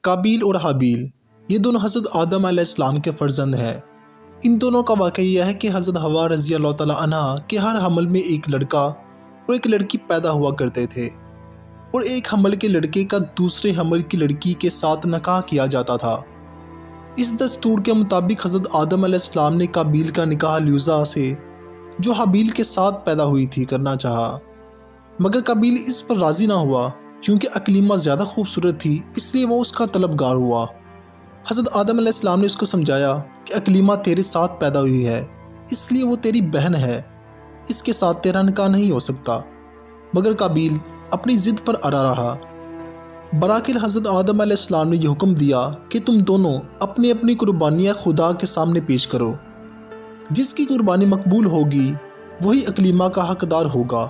قابیل اور حابیل یہ دونوں حضرت آدم علیہ السلام کے فرزند ہیں۔ ان دونوں کا واقعہ یہ ہے کہ حضرت حوا رضی اللہ تعالیٰ عنہ کے ہر حمل میں ایک لڑکا اور ایک لڑکی پیدا ہوا کرتے تھے، اور ایک حمل کے لڑکے کا دوسرے حمل کی لڑکی کے ساتھ نکاح کیا جاتا تھا۔ اس دستور کے مطابق حضرت آدم علیہ السلام نے قابیل کا نکاح لیوزا سے جو حابیل کے ساتھ پیدا ہوئی تھی کرنا چاہا، مگر قابیل اس پر راضی نہ ہوا کیونکہ اکلیمہ زیادہ خوبصورت تھی، اس لیے وہ اس کا طلبگار ہوا۔ حضرت آدم علیہ السلام نے اس کو سمجھایا کہ اکلیمہ تیرے ساتھ پیدا ہوئی ہے، اس لیے وہ تیری بہن ہے، اس کے ساتھ تیرا نکاح نہیں ہو سکتا، مگر قابیل اپنی ضد پر اڑا رہا۔ براکل حضرت آدم علیہ السلام نے یہ حکم دیا کہ تم دونوں اپنی اپنی قربانیاں خدا کے سامنے پیش کرو، جس کی قربانی مقبول ہوگی وہی اکلیمہ کا حقدار ہوگا۔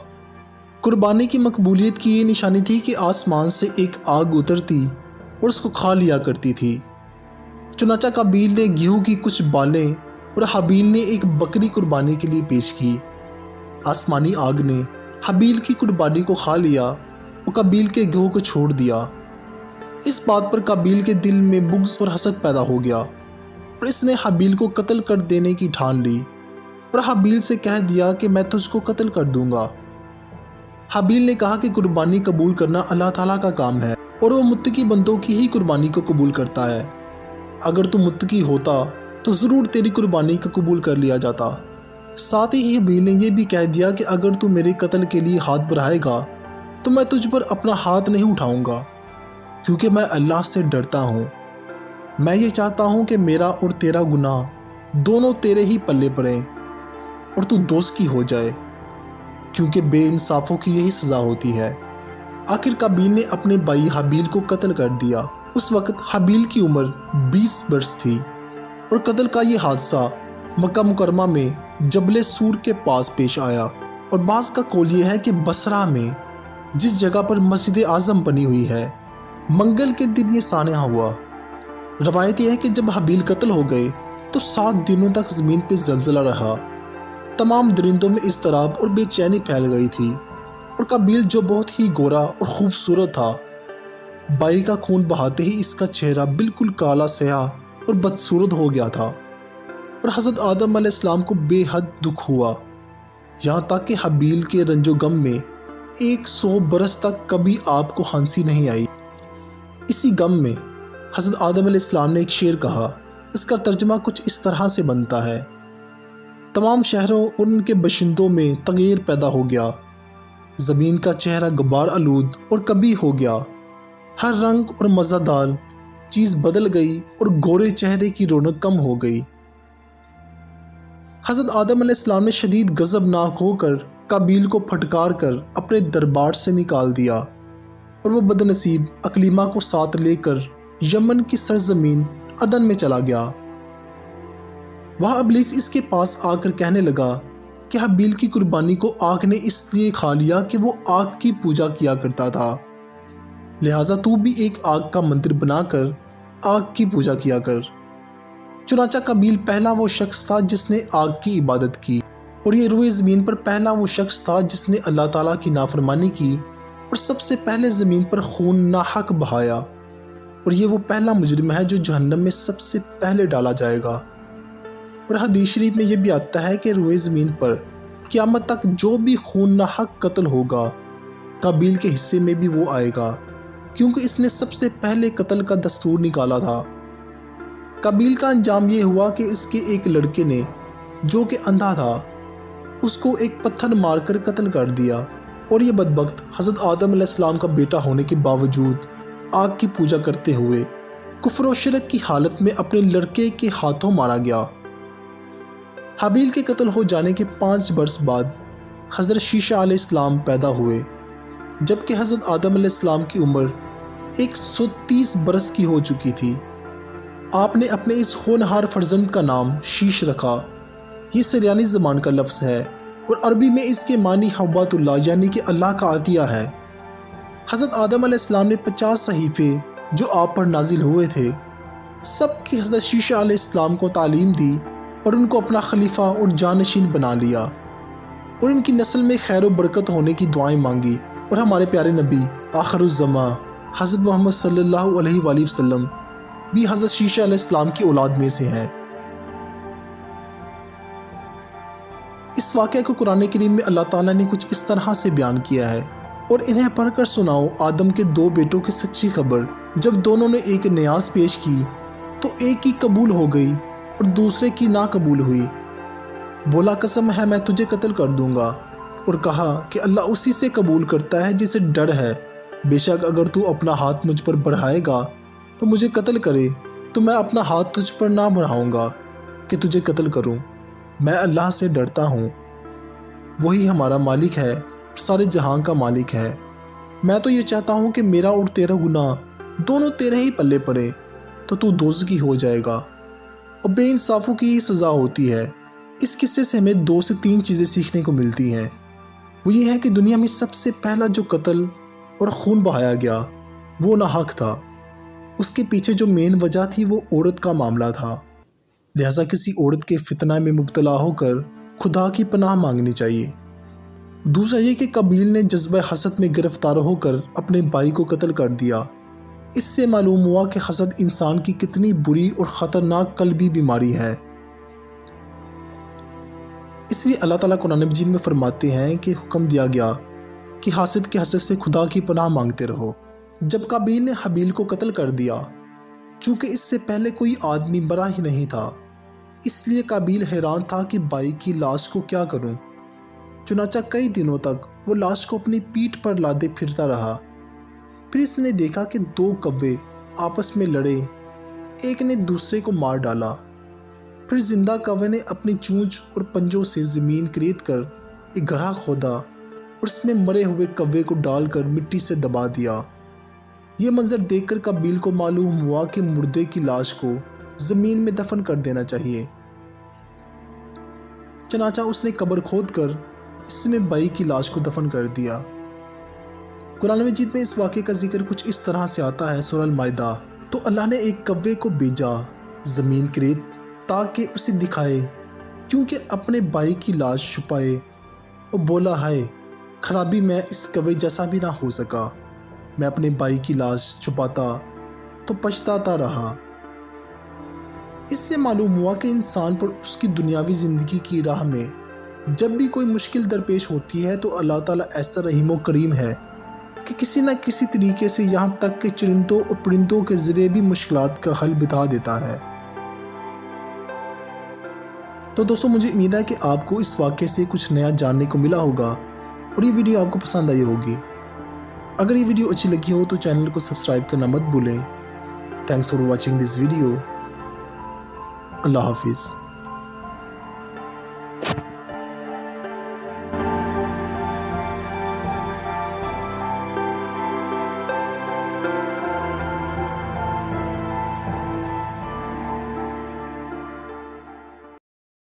قربانی کی مقبولیت کی یہ نشانی تھی کہ آسمان سے ایک آگ اترتی اور اس کو کھا لیا کرتی تھی۔ چنانچہ قابیل نے گیہوں کی کچھ بالیں اور حابیل نے ایک بکری قربانی کے لیے پیش کی۔ آسمانی آگ نے حابیل کی قربانی کو کھا لیا اور قابیل کے گیہوں کو چھوڑ دیا۔ اس بات پر قابیل کے دل میں بغض اور حسد پیدا ہو گیا اور اس نے حابیل کو قتل کر دینے کی ٹھان لی اور حابیل سے کہہ دیا کہ میں تجھ کو قتل کر دوں گا۔ حابیل نے کہا کہ قربانی قبول کرنا اللہ تعالیٰ کا کام ہے اور وہ متقی بندوں کی ہی قربانی کو قبول کرتا ہے۔ اگر تو متقی ہوتا تو ضرور تیری قربانی کو قبول کر لیا جاتا۔ ساتھ ہی حابیل نے یہ بھی کہہ دیا کہ اگر تو میرے قتل کے لیے ہاتھ بڑھائے گا تو میں تجھ پر اپنا ہاتھ نہیں اٹھاؤں گا، کیونکہ میں اللہ سے ڈرتا ہوں۔ میں یہ چاہتا ہوں کہ میرا اور تیرا گناہ دونوں تیرے ہی پلے پڑیں اور تو دوزخی ہو جائے، کیونکہ بے انصافوں کی یہی سزا ہوتی ہے۔ آخر قابیل نے اپنے بھائی حابیل کو قتل کر دیا۔ اس وقت حابیل کی عمر 20 برس تھی اور قتل کا یہ حادثہ مکہ مکرمہ میں جبل سور کے پاس پیش آیا، اور بعض کا قول یہ ہے کہ بصرہ میں جس جگہ پر مسجد اعظم بنی ہوئی ہے منگل کے دن یہ سانحہ ہوا۔ روایت یہ ہے کہ جب حابیل قتل ہو گئے تو 7 دنوں تک زمین پہ زلزلہ رہا، تمام درندوں میں اضطراب اور بے چینی پھیل گئی تھی، اور قابیل جو بہت ہی گورا اور خوبصورت تھا، بھائی کا خون بہاتے ہی اس کا چہرہ بالکل کالا سیاہ اور بدصورت ہو گیا تھا، اور حضرت آدم علیہ السلام کو بے حد دکھ ہوا، یہاں تک کہ حابیل کے رنج و غم میں 100 برس تک کبھی آپ کو ہنسی نہیں آئی۔ اسی غم میں حضرت آدم علیہ السلام نے ایک شعر کہا، اس کا ترجمہ کچھ اس طرح سے بنتا ہے: تمام شہروں اور ان کے باشندوں میں تغیر پیدا ہو گیا، زمین کا چہرہ غبار آلود اور کبھی ہو گیا، ہر رنگ اور مزہ دار چیز بدل گئی اور گورے چہرے کی رونق کم ہو گئی۔ حضرت آدم علیہ السلام نے شدید غضبناک ہو کر قابیل کو پھٹکار کر اپنے دربار سے نکال دیا، اور وہ بدنصیب اکلیمہ کو ساتھ لے کر یمن کی سرزمین عدن میں چلا گیا۔ وہاں ابلیس اس کے پاس آ کر کہنے لگا کہ حابیل کی قربانی کو آگ نے اس لیے کھا لیا کہ وہ آگ کی پوجا کیا کرتا تھا، لہٰذا تو بھی ایک آگ کا مندر بنا کر آگ کی پوجا کیا کر۔ چنانچہ قابیل پہلا وہ شخص تھا جس نے آگ کی عبادت کی، اور یہ روئے زمین پر پہلا وہ شخص تھا جس نے اللہ تعالیٰ کی نافرمانی کی اور سب سے پہلے زمین پر خون ناحق بہایا، اور یہ وہ پہلا مجرم ہے جو جہنم میں سب سے پہلے ڈالا جائے گا۔ اور حدیث شریف میں یہ بھی آتا ہے کہ روئے زمین پر قیامت تک جو بھی خون ناحق قتل ہوگا قابیل کے حصے میں بھی وہ آئے گا، کیونکہ اس نے سب سے پہلے قتل کا دستور نکالا تھا۔ قابیل کا انجام یہ ہوا کہ اس کے ایک لڑکے نے جو کہ اندھا تھا اس کو ایک پتھر مار کر قتل کر دیا، اور یہ بدبخت حضرت آدم علیہ السلام کا بیٹا ہونے کے باوجود آگ کی پوجا کرتے ہوئے کفر و شرک کی حالت میں اپنے لڑکے کے ہاتھوں مارا گیا۔ حابیل کے قتل ہو جانے کے 5 برس بعد حضرت شیشہ علیہ السلام پیدا ہوئے، جبکہ حضرت آدم علیہ السلام کی عمر 130 برس کی ہو چکی تھی۔ آپ نے اپنے اس ہونہار فرزند کا نام شیش رکھا۔ یہ سریانی زبان کا لفظ ہے اور عربی میں اس کے معنی حبات اللہ یعنی کہ اللہ کا عطیہ ہے۔ حضرت آدم علیہ السلام نے 50 صحیفے جو آپ پر نازل ہوئے تھے سب کی حضرت شیشہ علیہ السلام کو تعلیم دی اور ان کو اپنا خلیفہ اور جانشین بنا لیا، اور ان کی نسل میں خیر و برکت ہونے کی دعائیں مانگی، اور ہمارے پیارے نبی آخر الزماں حضرت محمد صلی اللہ علیہ وآلہ وسلم بھی حضرت شیشہ علیہ السلام کی اولاد میں سے ہیں۔ اس واقعے کو قرآن کریم میں اللہ تعالیٰ نے کچھ اس طرح سے بیان کیا ہے، اور انہیں پڑھ کر سناؤ آدم کے 2 بیٹوں کی سچی خبر۔ جب دونوں نے ایک نیاز پیش کی تو ایک کی قبول ہو گئی اور دوسرے کی نہ قبول ہوئی۔ بولا قسم ہے میں تجھے قتل کر دوں گا، اور کہا کہ اللہ اسی سے قبول کرتا ہے جسے ڈر ہے، بے شک اگر تو اپنا ہاتھ مجھ پر بڑھائے گا تو مجھے قتل کرے تو میں اپنا ہاتھ تجھ پر نہ بڑھاؤں گا کہ تجھے قتل کروں، میں اللہ سے ڈرتا ہوں، وہی ہمارا مالک ہے اور سارے جہاں کا مالک ہے۔ میں تو یہ چاہتا ہوں کہ میرا اور تیرا گناہ دونوں تیرے ہی پلے پڑے تو دوزخی ہو جائے گا، اور بے انصافوں کی سزا ہوتی ہے۔ اس قصے سے ہمیں 2 سے 3 چیزیں سیکھنے کو ملتی ہیں۔ وہ یہ ہے کہ دنیا میں سب سے پہلا جو قتل اور خون بہایا گیا وہ ناحق تھا، اس کے پیچھے جو مین وجہ تھی وہ عورت کا معاملہ تھا، لہٰذا کسی عورت کے فتنہ میں مبتلا ہو کر خدا کی پناہ مانگنی چاہیے۔ دوسرا یہ کہ قابیل نے جذبہ حسد میں گرفتار ہو کر اپنے بھائی کو قتل کر دیا۔ اس سے معلوم ہوا کہ حسد انسان کی کتنی بری اور خطرناک قلبی بیماری ہے۔ اس لیے اللہ تعالیٰ قرآن مجید میں فرماتے ہیں کہ حکم دیا گیا کہ حاسد کے حسد سے خدا کی پناہ مانگتے رہو۔ جب قابیل نے حابیل کو قتل کر دیا، چونکہ اس سے پہلے کوئی آدمی مرا ہی نہیں تھا، اس لیے قابیل حیران تھا کہ بھائی کی لاش کو کیا کروں۔ چنانچہ کئی دنوں تک وہ لاش کو اپنی پیٹھ پر لادے پھرتا رہا۔ پھر اس نے دیکھا کہ 2 کوے آپس میں لڑے، ایک نے دوسرے کو مار ڈالا۔ پھر زندہ کوے نے اپنی چونچ اور پنجوں سے زمین کریت کر ایک گڑھا کھودا اور اس میں مرے ہوئے کوے کو ڈال کر مٹی سے دبا دیا۔ یہ منظر دیکھ کر قابیل کو معلوم ہوا کہ مردے کی لاش کو زمین میں دفن کر دینا چاہیے۔ چنانچہ اس نے قبر کھود کر اس میں بھائی کی لاش کو دفن کر دیا۔ قرآن مجید میں اس واقعے کا ذکر کچھ اس طرح سے آتا ہے۔ سورہ المائدہ: تو اللہ نے ایک کوے کو بھیجا زمین کریت تاکہ اسے دکھائے، کیونکہ اپنے بھائی کی لاش چھپائے، اور بولا ہائے خرابی، میں اس کوے جیسا بھی نہ ہو سکا، میں اپنے بھائی کی لاش چھپاتا تو پچھتاتا رہا۔ اس سے معلوم ہوا کہ انسان پر اس کی دنیاوی زندگی کی راہ میں جب بھی کوئی مشکل درپیش ہوتی ہے تو اللہ تعالیٰ ایسا رحیم و کریم ہے کہ کسی نہ کسی طریقے سے یہاں تک کہ چرندوں اور پرندوں کے ذریعے بھی مشکلات کا حل بتا دیتا ہے۔ تو دوستو، مجھے امید ہے کہ آپ کو اس واقعے سے کچھ نیا جاننے کو ملا ہوگا اور یہ ویڈیو آپ کو پسند آئی ہوگی۔ اگر یہ ویڈیو اچھی لگی ہو تو چینل کو سبسکرائب کرنا مت بھولیں۔ Thanks for watching this video. اللہ حافظ۔